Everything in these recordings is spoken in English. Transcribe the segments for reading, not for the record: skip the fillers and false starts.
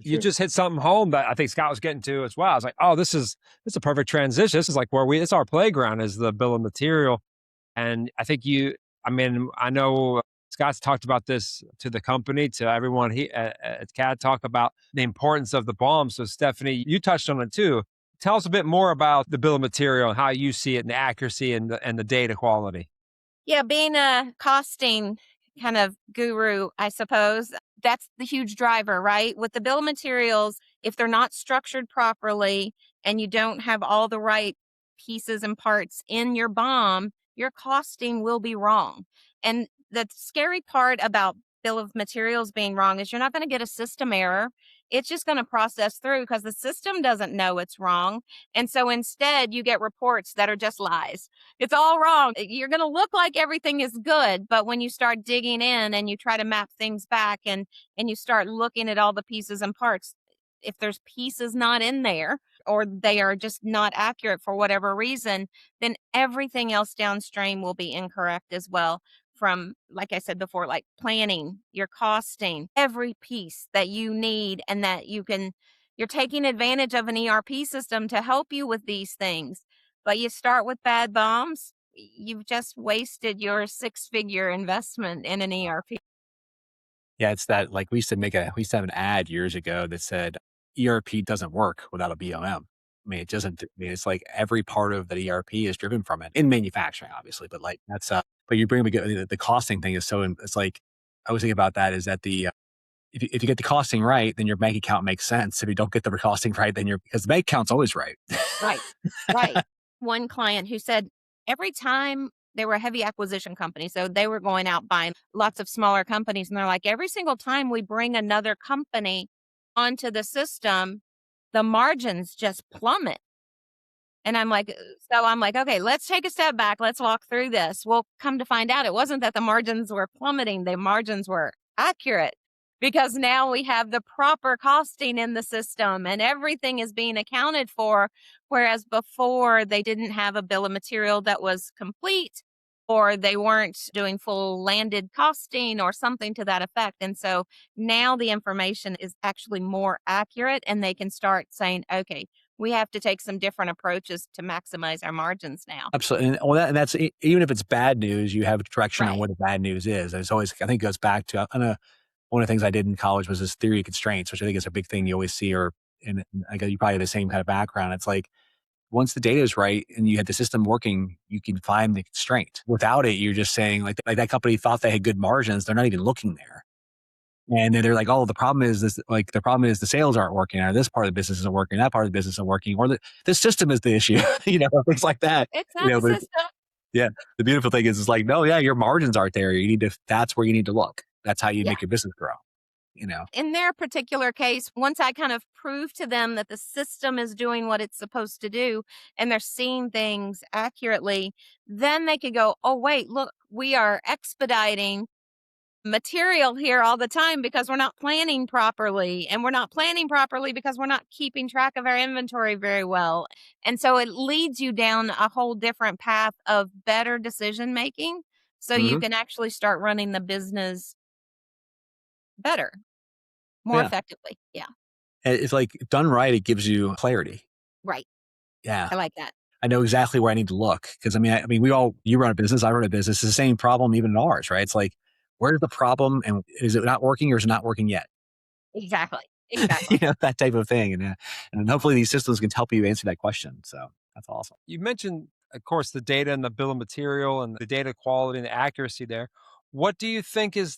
You just hit something home that I think Scott was getting to as well. I was like, oh, this is a perfect transition. This is like where it's our playground is the bill of material. And I think I mean, I know Scott's talked about this to the company, to everyone at CAD talk about the importance of the BOM. So Stephanie, you touched on it too. Tell us a bit more about the bill of material and how you see it and the accuracy and the data quality. Yeah, being a costing kind of guru, I suppose, that's the huge driver, right? With the bill of materials, if they're not structured properly and you don't have all the right pieces and parts in your BOM, your costing will be wrong. And the scary part about bill of materials being wrong is you're not going to get a system error. It's just going to process through because the system doesn't know it's wrong. And so instead, you get reports that are just lies. It's all wrong. You're going to look like everything is good, but when you start digging in and you try to map things back and you start looking at all the pieces and parts, if there's pieces not in there or they are just not accurate for whatever reason, then everything else downstream will be incorrect as well. From, like I said before, like planning, your costing, every piece that you need and that you're taking advantage of an ERP system to help you with these things, but you start with bad bombs, you've just wasted your six-figure investment in an ERP. Yeah, it's that like we used to have an ad years ago that said ERP doesn't work without a BOM. I mean, it doesn't. I mean, it's like every part of the ERP is driven from it in manufacturing, obviously. But like that's but you bring up the costing thing is so. It's like I was thinking about that is that the if you get the costing right, then your bank account makes sense. If you don't get the costing right, then because the bank account's always right. Right, right. One client who said every time they were a heavy acquisition company, so they were going out buying lots of smaller companies, and they're like, every single time we bring another company onto the system, the margins just plummet. And I'm like, okay, let's take a step back. Let's walk through this. Well, come to find out, it wasn't that the margins were plummeting, the margins were accurate because now we have the proper costing in the system and everything is being accounted for. Whereas before, they didn't have a bill of material that was complete or they weren't doing full landed costing or something to that effect. And so now the information is actually more accurate and they can start saying, okay, we have to take some different approaches to maximize our margins now. Absolutely. And, well, and that's even if it's bad news, you have direction on Right. what the bad news is. And it's always, I think, it goes back to one of the things I did in college was this theory of constraints, which I think is a big thing you always see. Or and I guess you probably have the same kind of background. It's like once the data is right and you had the system working, you can find the constraint. Without it, you're just saying like that company thought they had good margins. They're not even looking there. And then they're like, oh, the problem is this, like the problem is the sales aren't working, or this part of the business isn't working, that part of the business isn't working, or this system is the issue, things like that. It's not the But system. yeah, the beautiful thing is it's like, no, yeah, your margins aren't there. That's where you need to look. That's how you Yeah. make your business grow, you know? In their particular case, once I kind of prove to them that the system is doing what it's supposed to do and they're seeing things accurately, then they could go, oh, wait, look, we are expediting material here all the time because we're not planning properly. And we're not planning properly because we're not keeping track of our inventory very well. And so it leads you down a whole different path of better decision making. So you Mhm. can actually start running the business better, more Yeah. effectively. Yeah. And it's like done right, it gives you clarity. Right. Yeah. I like that. I know exactly where I need to look. Cause I mean, you run a business, I run a business. It's the same problem even in ours, right? It's like, where's the problem and is it not working or is it not working yet? Exactly. Exactly. That type of thing. And hopefully these systems can help you answer that question. So that's awesome. You mentioned, of course, the data and the bill of material and the data quality and the accuracy there. What do you think what's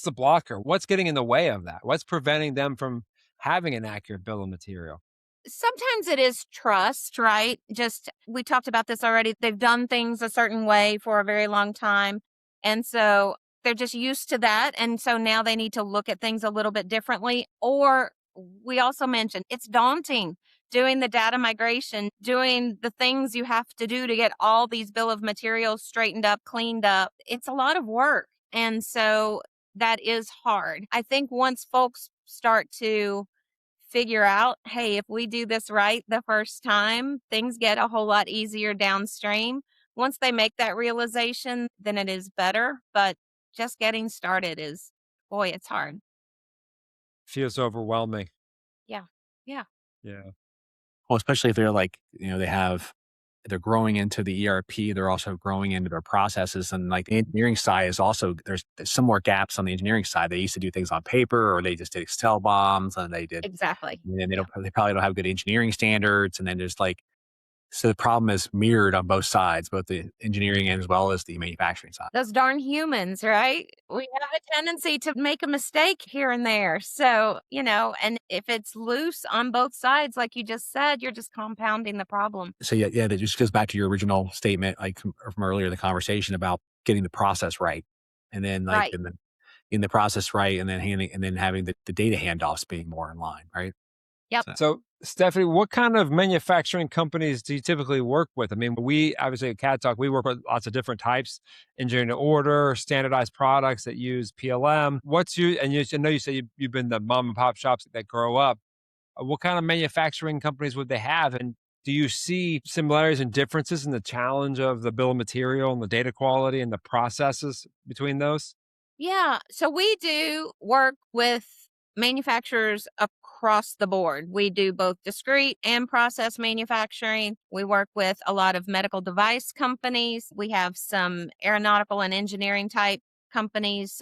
the blocker? What's getting in the way of that? What's preventing them from having an accurate bill of material? Sometimes it is trust, right? Just we talked about this already. They've done things a certain way for a very long time. And so they're just used to that. And so now they need to look at things a little bit differently. Or we also mentioned it's daunting doing the data migration, doing the things you have to do to get all these bill of materials straightened up, cleaned up. It's a lot of work. And so that is hard. I think once folks start to figure out, hey, if we do this right the first time, things get a whole lot easier downstream. Once they make that realization, then it is better. But just getting started is, boy, it's hard. Feels overwhelming. Yeah. Yeah. Yeah. Well, especially if they're like, they're growing into the ERP, they're also growing into their processes. And like the engineering side is also, there's some more gaps on the engineering side. They used to do things on paper or they just did Excel bombs and Exactly. they Yeah. they probably don't have good engineering standards. And then there's like, so the problem is mirrored on both sides, both the engineering as well as the manufacturing side. Those darn humans, right? We have a tendency to make a mistake here and there. So, and if it's loose on both sides, like you just said, you're just compounding the problem. So yeah, that just goes back to your original statement, like from earlier in the conversation about getting the process right. And then like Right. in the process right, and then having the data handoffs being more in line, right? Yep. So So, Stephanie, what kind of manufacturing companies do you typically work with? I mean, we obviously at Cat Talk, we work with lots of different types, engineering to order, standardized products that use PLM. I know you said you've been the mom and pop shops that grow up. What kind of manufacturing companies would they have? And do you see similarities and differences in the challenge of the bill of material and the data quality and the processes between those? Yeah. So we do work with manufacturers across the board. We do both discrete and process manufacturing. We work with a lot of medical device companies. We have some aeronautical and engineering type companies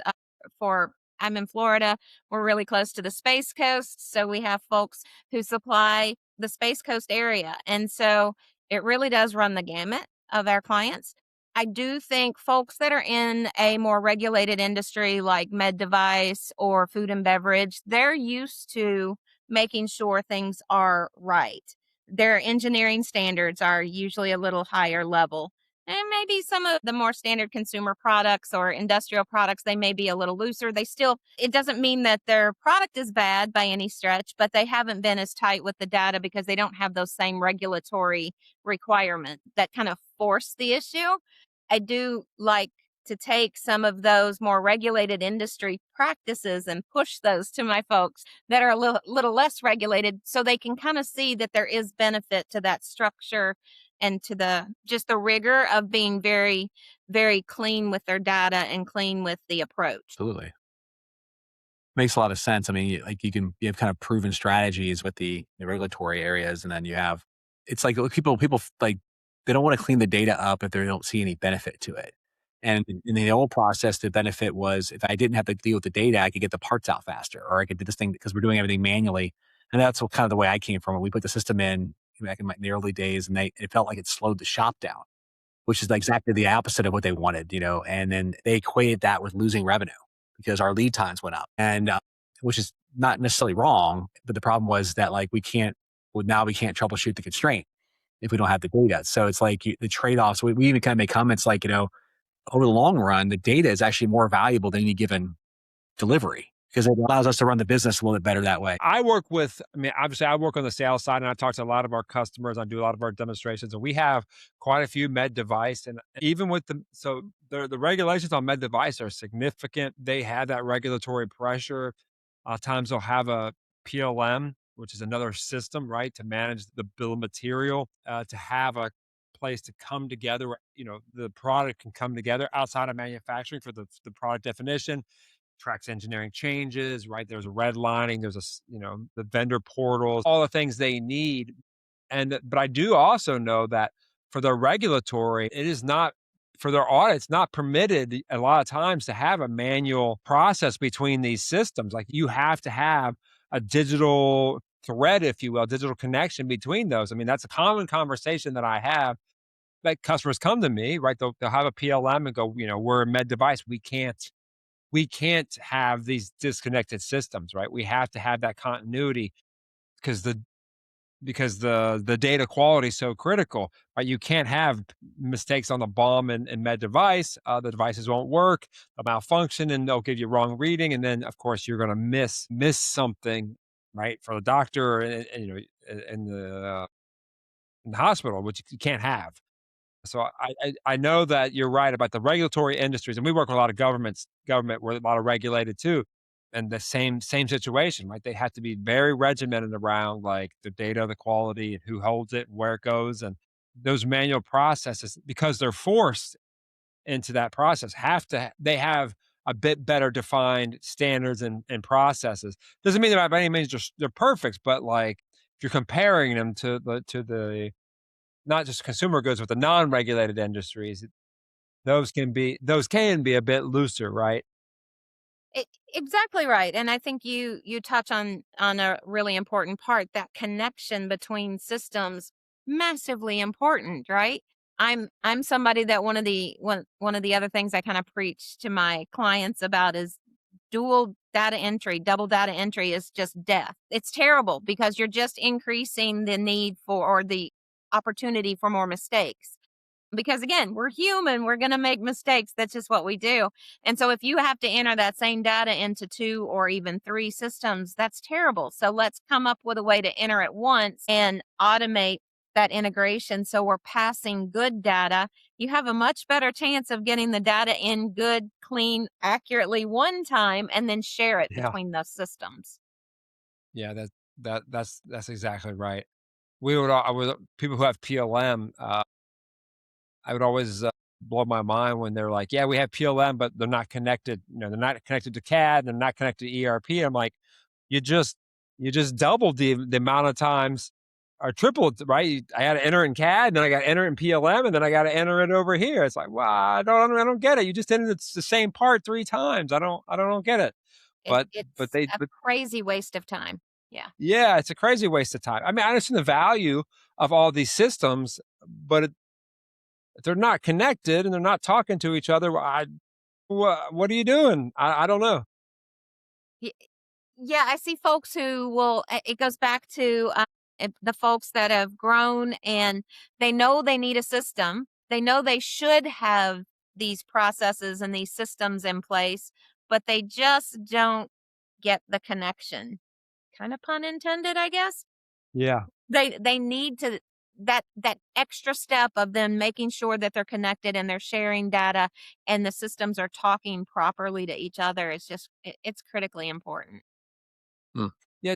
for. I'm in Florida. We're really close to the Space Coast. So we have folks who supply the Space Coast area. And so it really does run the gamut of our clients. I do think folks that are in a more regulated industry like med device or food and beverage, they're used to making sure things are right. Their engineering standards are usually a little higher level. And maybe some of the more standard consumer products or industrial products, they may be a little looser. It doesn't mean that their product is bad by any stretch, but they haven't been as tight with the data because they don't have those same regulatory requirements that kind of force the issue. I do like to take some of those more regulated industry practices and push those to my folks that are a little less regulated so they can kind of see that there is benefit to that structure and to the rigor of being very, very clean with their data and clean with the approach. absolutely. Makes a lot of sense. I mean, you have kind of proven strategies with the regulatory areas, and then you have it's like like they don't want to clean the data up if they don't see any benefit to it. And in the old process, the benefit was if I didn't have to deal with the data, I could get the parts out faster, or I could do this thing because we're doing everything manually. And that's kind of the way I came from it. We put the system in back in the early days, and it felt like it slowed the shop down, which is exactly the opposite of what they wanted, and then they equated that with losing revenue because our lead times went up and which is not necessarily wrong. But the problem was that like now we can't troubleshoot the constraint if we don't have the data. So it's like the trade-offs, we even kind of make comments like, over the long run, the data is actually more valuable than any given delivery because it allows us to run the business a little bit better that way. I mean, obviously, I work on the sales side and I talk to a lot of our customers. I do a lot of our demonstrations, and we have quite a few med device. And even with the regulations on med device are significant. They have that regulatory pressure. Times they'll have a PLM, which is another system, right, to manage the bill of material, to have a place to come together where, the product can come together outside of manufacturing for the product definition tracks engineering changes, right? There's a redlining, the vendor portals, all the things they need. But I do also know that for their regulatory, it is not for their audits not permitted a lot of times to have a manual process between these systems. Like you have to have a digital thread, if you will, digital connection between those. I mean, that's a common conversation that I have. Like customers come to me, right? They'll have a PLM and go, we're a med device. We can't have these disconnected systems, right? We have to have that continuity because the data quality is so critical, right? You can't have mistakes on the BOM and med device. The devices won't work, they'll malfunction, and they'll give you wrong reading, and then of course you're going to miss something, right, for the doctor and in the hospital, which you can't have. So I know that you're right about the regulatory industries, and we work with a lot of government where a lot of regulated too, and the same situation, right? They have to be very regimented around like the data, the quality, and who holds it, and where it goes, and those manual processes because they're forced into that process they have a bit better defined standards and processes. Doesn't mean that by any means they're perfect, but like if you're comparing them to the not just consumer goods, but the non-regulated industries, those can be a bit looser, right? Exactly right, and I think you touch on a really important part, that connection between systems, massively important, right? I'm somebody that one of the other things I kind of preach to my clients about is dual data entry, double data entry is just death. It's terrible because you're just increasing the need for or the opportunity for more mistakes. Because again, we're human, we're going to make mistakes. That's just what we do. And so if you have to enter that same data into 2 or even 3 systems, that's terrible. So let's come up with a way to enter it once and automate that integration so we're passing good data. You have a much better chance of getting the data in good, clean, accurately one time and then share it Yeah. between those systems. Yeah, that's exactly right. We would I would people who have PLM, I would always blow my mind when they're like, "Yeah, we have PLM, but they're not connected. You know, they're not connected to CAD. They're not connected to ERP." I'm like, you just you just doubled the amount of times, or tripled, right? I had to enter it in CAD, then I got to enter it in PLM, and then I got to enter it over here. It's like, well, I don't get it. You just entered the same part 3 times. I don't get it. But It's a but crazy waste of time. Yeah. yeah, it's a crazy waste of time. I mean, I understand the value of all these systems, but if they're not connected and they're not talking to each other, what are you doing? I don't know. Yeah, I see folks who will it goes back to, the folks that have grown and they know they need a system. They know they should have these processes and these systems in place, but they just don't get the connection. Kinda pun intended, I guess. Yeah, They need to that extra step of them making sure that they're connected and they're sharing data and the systems are talking properly to each other. It's just it's critically important. mm.